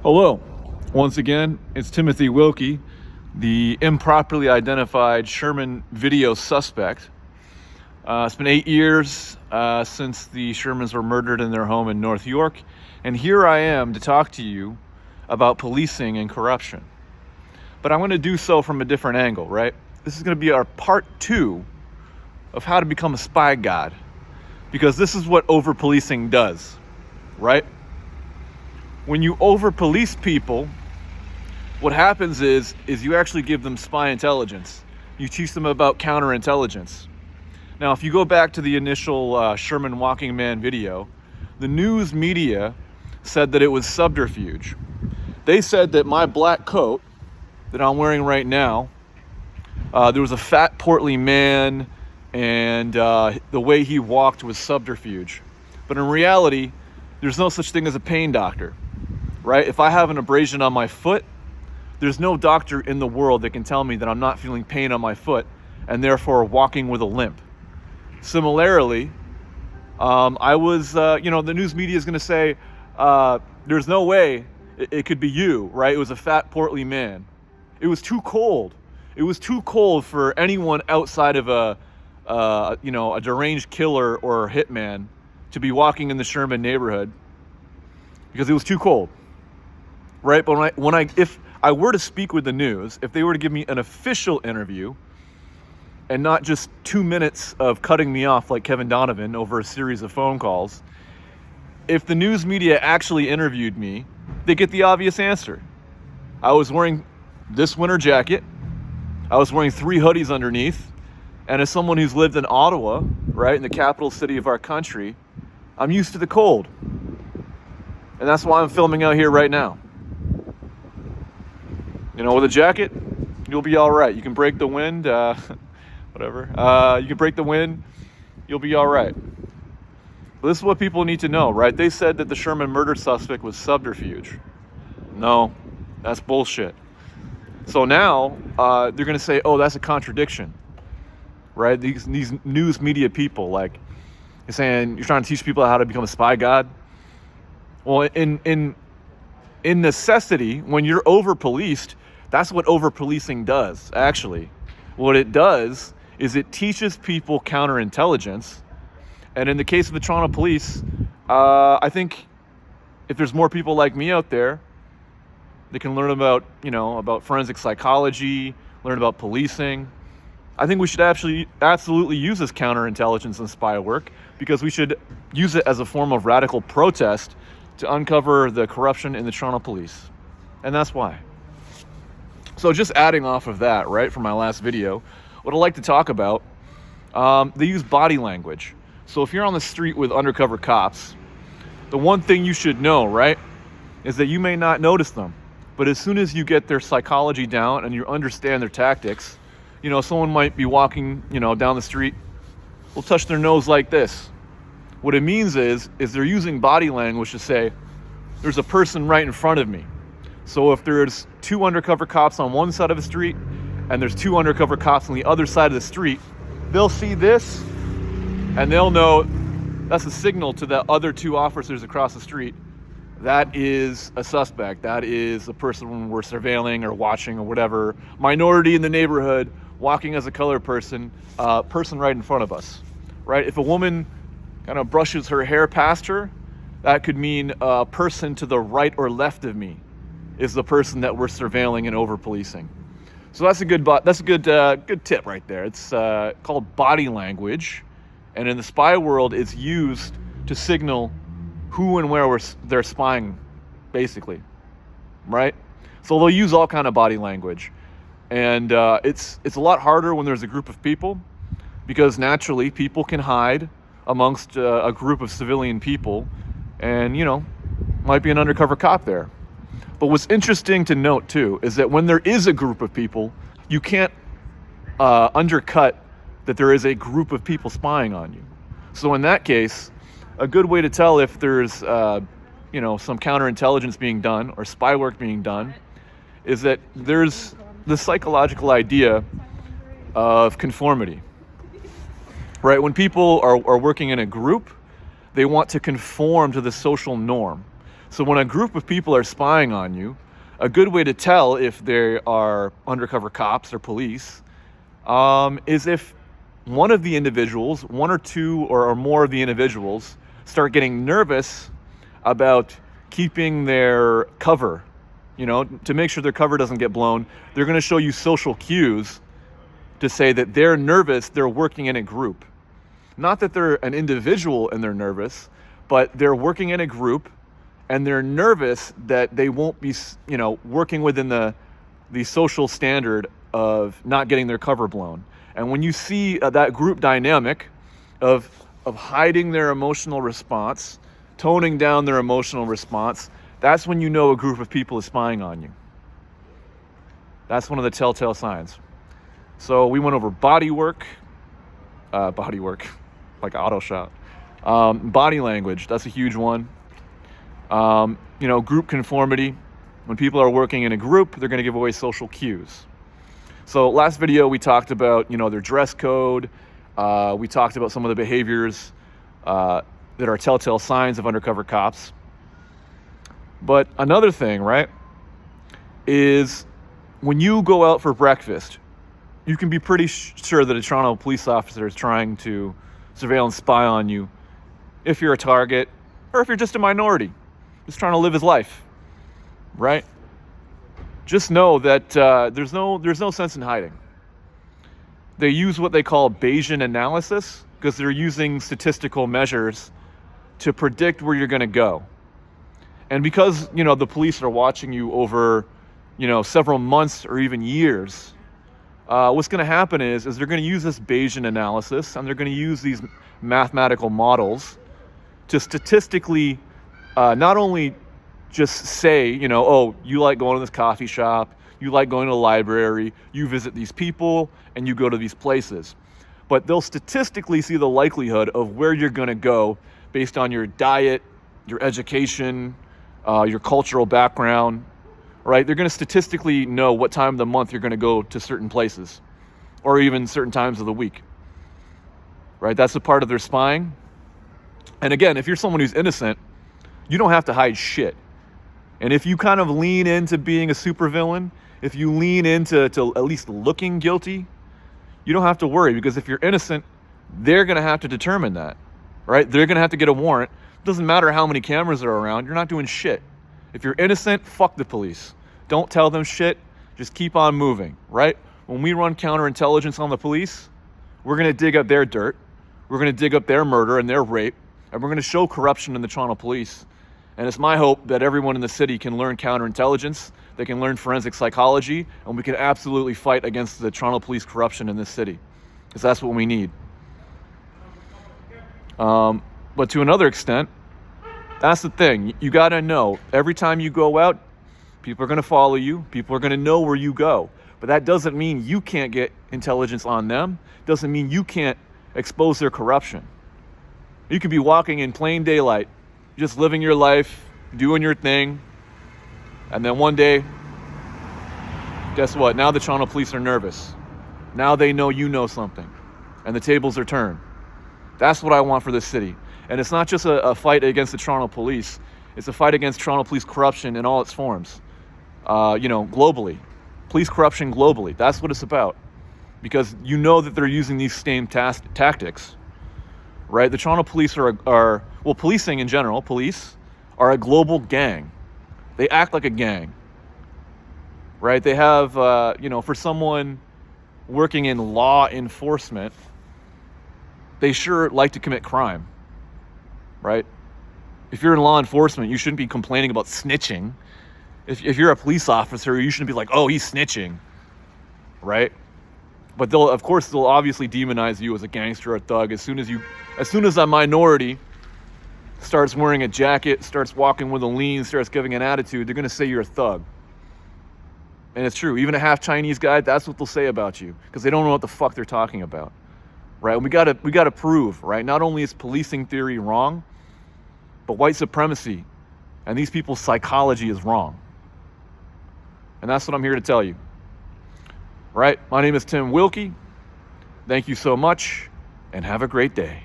Hello, once again, it's Timothy Wilkie, the improperly identified Sherman video suspect. It's been 8 years since the Shermans were murdered in their home in North York, and here I am to talk to you about policing and corruption. But I'm going to do so from a different angle, right? This is going to be our part 2 of how to become a spy god, because this is what over-policing does, right? When you over-police people, what happens is you actually give them spy intelligence. You teach them about counterintelligence. Now, if you go back to the initial Sherman Walking Man video, the news media said that it was subterfuge. They said that my black coat that I'm wearing right now, there was a fat, portly man, and the way he walked was subterfuge. But in reality, there's no such thing as a pain doctor. Right? If I have an abrasion on my foot, there's no doctor in the world that can tell me that I'm not feeling pain on my foot and therefore walking with a limp. Similarly, the news media is going to say, there's no way it could be you, right? It was a fat, portly man. It was too cold. It was too cold for anyone outside of a deranged killer or a hitman to be walking in the Sherman neighborhood because it was too cold. Right, but if I were to speak with the news, if they were to give me an official interview and not just 2 minutes of cutting me off like Kevin Donovan over a series of phone calls, if the news media actually interviewed me, they get the obvious answer. I was wearing this winter jacket, I was wearing 3 hoodies underneath, and as someone who's lived in Ottawa, right, in the capital city of our country, I'm used to the cold. And that's why I'm filming out here right now. You know, with a jacket, you'll be all right. You can break the wind, whatever. You can break the wind, you'll be all right. But this is what people need to know, right? They said that the Sherman murder suspect was subterfuge. No, that's bullshit. So now they're going to say, oh, that's a contradiction, right? These news media people, like, you're saying you're trying to teach people how to become a spy god. Well, in necessity, when you're over-policed, that's what over-policing does, actually. What it does is it teaches people counterintelligence. And in the case of the Toronto police, I think if there's more people like me out there, they can learn about forensic psychology, learn about policing. I think we should absolutely use this counterintelligence and spy work, because we should use it as a form of radical protest to uncover the corruption in the Toronto police. And that's why. So just adding off of that, right, from my last video, what I'd like to talk about, they use body language. So if you're on the street with undercover cops, the one thing you should know, right, is that you may not notice them. But as soon as you get their psychology down and you understand their tactics, someone might be walking, down the street, will touch their nose like this. What it means is they're using body language to say, there's a person right in front of me. So if there's 2 undercover cops on one side of the street and there's 2 undercover cops on the other side of the street, they'll see this and they'll know that's a signal to the other 2 officers across the street. That is a suspect. That is a person we're surveilling or watching or whatever. Minority in the neighborhood, walking as a colored person, person right in front of us, right? If a woman kind of brushes her hair past her, that could mean a person to the right or left of me is the person that we're surveilling and over-policing. So that's a good tip right there. It's called body language, and in the spy world, it's used to signal who and where they're spying, basically, right? So they'll use all kind of body language, and it's a lot harder when there's a group of people, because naturally people can hide amongst a group of civilian people, and might be an undercover cop there. But what's interesting to note too is that when there is a group of people, you can't undercut that there is a group of people spying on you. So in that case, a good way to tell if there's some counterintelligence being done or spy work being done is that there's the psychological idea of conformity. Right? When people are working in a group, they want to conform to the social norm. So when a group of people are spying on you, a good way to tell if they are undercover cops or police is if one of the individuals, one or two or more of the individuals, start getting nervous about keeping their cover, to make sure their cover doesn't get blown. They're going to show you social cues to say that they're nervous, they're working in a group. Not that they're an individual and they're nervous, but they're working in a group and they're nervous that they won't be, working within the social standard of not getting their cover blown. And when you see that group dynamic of hiding their emotional response, toning down their emotional response, that's when you know a group of people is spying on you. That's one of the telltale signs. So we went over body work, like auto shot. Body language, that's a huge one. Group conformity. When people are working in a group, they're going to give away social cues. So last video, we talked about, their dress code. We talked about some of the behaviors that are telltale signs of undercover cops. But another thing, right, is when you go out for breakfast, you can be pretty sure that a Toronto police officer is trying to surveil and spy on you if you're a target or if you're just a minority, just trying to live his life, right? Just know that there's no sense in hiding. They use what they call Bayesian analysis because they're using statistical measures to predict where you're going to go. And because, the police are watching you over, several months or even years, what's going to happen is they're going to use this Bayesian analysis and they're going to use these mathematical models to statistically not only just say, oh, you like going to this coffee shop, you like going to the library, you visit these people, and you go to these places. But they'll statistically see the likelihood of where you're going to go based on your diet, your education, your cultural background, right? They're going to statistically know what time of the month you're going to go to certain places or even certain times of the week, right? That's a part of their spying. And again, if you're someone who's innocent, you don't have to hide shit. And if you kind of lean into being a supervillain, if you lean into at least looking guilty, you don't have to worry, because if you're innocent, they're going to have to determine that, right? They're going to have to get a warrant. It doesn't matter how many cameras are around. You're not doing shit. If you're innocent, fuck the police. Don't tell them shit. Just keep on moving, right? When we run counterintelligence on the police, we're going to dig up their dirt. We're going to dig up their murder and their rape, and we're going to show corruption in the Toronto police. And it's my hope that everyone in the city can learn counterintelligence, they can learn forensic psychology, and we can absolutely fight against the Toronto police corruption in this city, because that's what we need. But to another extent, that's the thing. You got to know, every time you go out, people are going to follow you. People are going to know where you go. But that doesn't mean you can't get intelligence on them. Doesn't mean you can't expose their corruption. You could be walking in plain daylight, just living your life, doing your thing, and then one day, guess what? Now the Toronto police are nervous. Now they know you know something, and the tables are turned. That's what I want for this city. And it's not just a fight against the Toronto police. It's a fight against Toronto police corruption in all its forms, globally. Police corruption globally. That's what it's about. Because you know that they're using these same tactics, right? The Toronto police are policing in general, police are a global gang. They act like a gang, right? They have, for someone working in law enforcement, they sure like to commit crime, right? If you're in law enforcement, you shouldn't be complaining about snitching. If you're a police officer, you shouldn't be like, oh, he's snitching, right? But they'll obviously demonize you as a gangster or a thug as soon as a minority starts wearing a jacket, starts walking with a lean, starts giving an attitude, they're going to say you're a thug. And it's true. Even a half Chinese guy, that's what they'll say about you, because they don't know what the fuck they're talking about, right? And we got to prove, right? Not only is policing theory wrong, but white supremacy and these people's psychology is wrong. And that's what I'm here to tell you. Right? My name is Tim Wilkie. Thank you so much, and have a great day.